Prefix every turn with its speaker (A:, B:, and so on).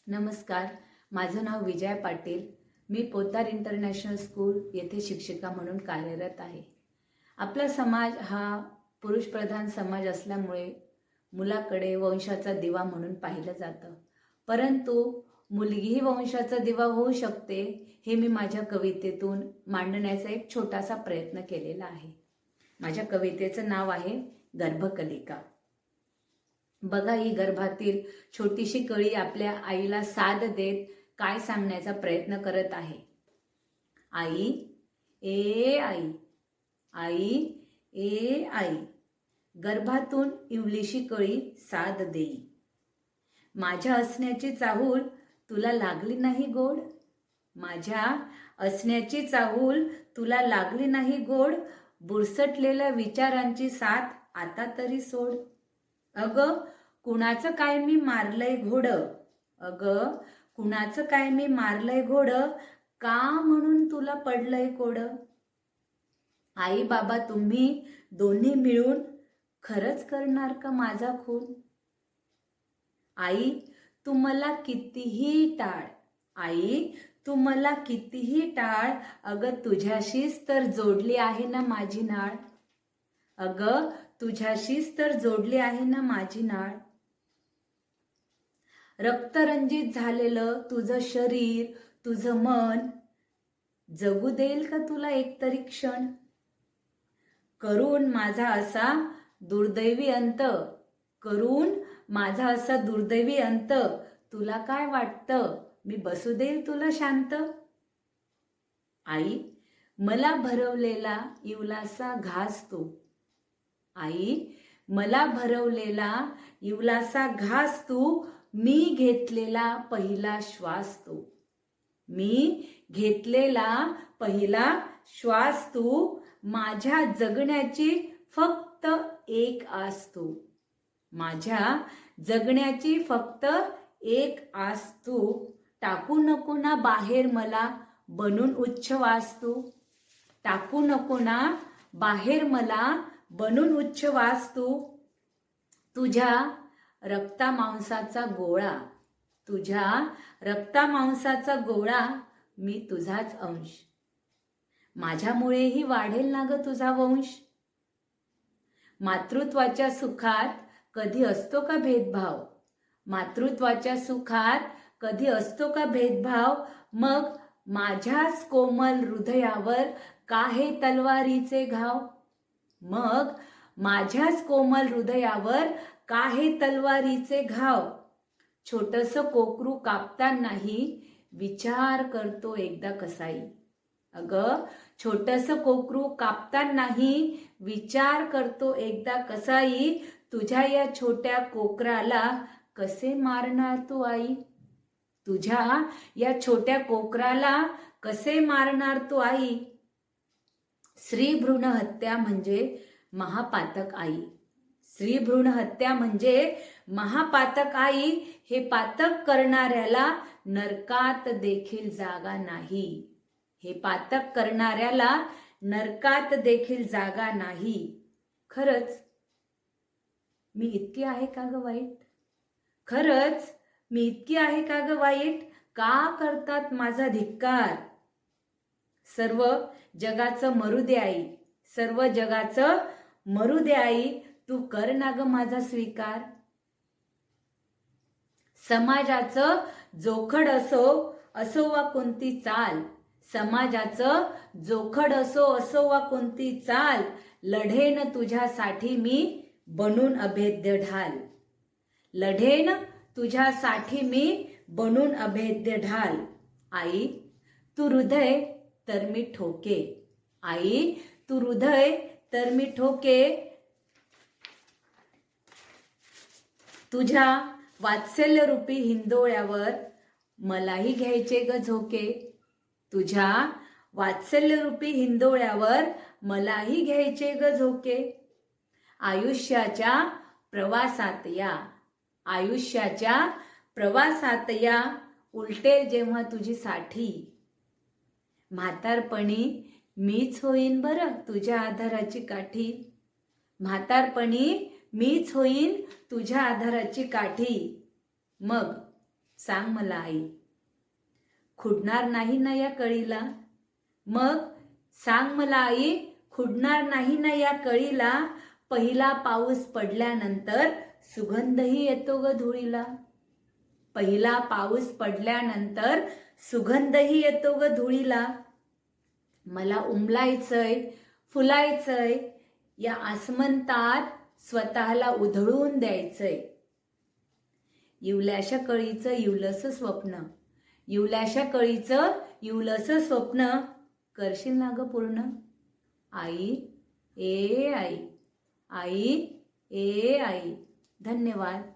A: नमस्कार. माझं नाव विजया पाटील. मी Poddar international school येथे शिक्षिका म्हणून कार्यरत आहे. आपला समाज हा पुरुषप्रधान समाज असल्यामुळे मुलाकडे वंशाचा दिवा म्हणून पाहिलं जातं. परंतु मुलगीही वंशाचा दिवा होऊ शकते हे मी माझ्या कवितेतून मांडण्याचा एक छोटासा प्रयत्न केलेला आहे. माझ्या कवितेचं नाव आहे गर्भकलिका. बघा, ही गर्भातील छोटीशी कळी आपल्या आईला साद देत काय सांगण्याचा प्रयत्न करत आहे. आई, ए आई, आई, ए आई, गर्भातून इवलीशी कळी साद देई. माझ्या असण्याची चाहूल तुला लागली नाही गोड. माझ्या असण्याची चाहूल तुला लागली नाही गोड. बुरसटलेल्या विचारांची साथ आता तरी सोड. अगं, कुणाचं काय मी मारलंय घोड. अगं, कुणाचं काय मी मारलंय घोड. का म्हणून तुला पडलंय कोड. आई बाबा तुम्ही दोन्ही मिळून खरंच करणार का माझा खून. आई तू मला कितीही टाळ. आई तू मला कितीही टाळ. अगं तुझ्याशीच तर जोडली आहे ना माझी नाळ. अगं तुझ्याशीच तर जोडली आहे ना माझी नाळ. रक्तरंजित झालेलं तुझं शरीर, तुझं मन जगू देईल का तुला एकतरी क्षण. करून माझा असा दुर्दैवी अंत, करून माझा असा दुर्दैवी अंत, तुला काय वाटतं मी बसू देईल तुला शांत. आई मला भरवलेला इवलासा घास तू. आई मला भरवलेला इवलासा घास तू. मी घेतलेला पहिला श्वास तू. मी घेतलेला पहिला श्वास तू. माझ्या जगण्याची फक्त एक आस तू. माझ्या जगण्याची फक्त एक आस तू. टाकू नको ना बाहेर मला बनून उच्छवास तू. टाकू नको ना बाहेर मला बनून उच्छवास तू. तुझ्या रक्ता मांसाचा गोळा, तुझ्या रक्ता मांसाचा गोळा, मी तुझाच अंश. माझ्यामुळेही वाढेल ना ग तुझा वंश. मातृत्वाच्या सुखात कधी असतो का भेदभाव. मातृत्वाच्या सुखात कधी असतो का भेदभाव. मग माझ्याच कोमल हृदयावर का हे तलवारीचे घाव. मग माझ्याच कोमल हृदयावर का हे तलवारीचे घाव. छोटंसं कोकरू कापतानाही विचार करतो एकदा कसाई. अगं छोटंसं कोकरू कापतानाही विचार करतो एकदा कसाई. तुझ्या या छोट्या कोकराला कसे मारणार तू आई. तुझ्या या छोट्या कोकराला कसे मारणार तू आई. स्त्री भ्रूण हत्या म्हणजे महापातक आई. स्त्री भ्रूण हत्या म्हणजे महापातक आई. हे पातक करणाऱ्याला नरकात देखील जागा नाही. हे पातक करणाऱ्याला नरकात देखील जागा नाही. खरंच मी इतकी आहे का ग वाईट. खरंच मी इतकी आहे का ग वाईट. का करतात माझा धिक्कार. सर्व जगाचं मरू दे आई. सर्व जगाचं मरू दे आई. तू कर ना ग माझा स्वीकार. समाजाचं जोखड असो वा कोणती चाल. समाजाचं जोखड असो वा कोणती चाल. लढेन तुझ्यासाठी मी बनून अभेद्य ढाल. लढेन तुझ्यासाठी मी बनून अभेद्य ढाल. आई तू हृदय तर मी ठोके. आई तू हृदय तर मी ठोके. तुझ्या वात्सल्यरूपी हिंदोळ्यावर मलाही घ्यायचे ग झोके. तुझ्या वात्सल्यरूपी हिंदोळ्यावर मलाही घ्यायचे ग झोके. आयुष्याच्या प्रवासात या. आयुष्याच्या प्रवासात या. उलटेल जेव्हा तुझी साठी. म्हातारपणी मीच होईन बरं तुझ्या आधाराची काठी. म्हातारपणी मीच होईन तुझ्या आधाराची काठी. मग सांग मला आई. खुडणार नाही ना या कळीला? मग सांग मला आई, खुडणार नाही ना या कळीला? पहिला पाऊस पडल्यानंतर सुगंधही येतो ग धुळीला. पहिला पाऊस पडल्यानंतर सुगंधही येतो ग धुळीला. मला उमलायचंय, फुलायचंय, या आसमंतात स्वतःला उधळून द्यायचंय. इवल्याशा कळीचं इवलंसं स्वप्न, इवल्याशा कळीचं इवलंसं स्वप्न करशील ना ग पूर्ण? आई ए आई, आई ए आई. धन्यवाद.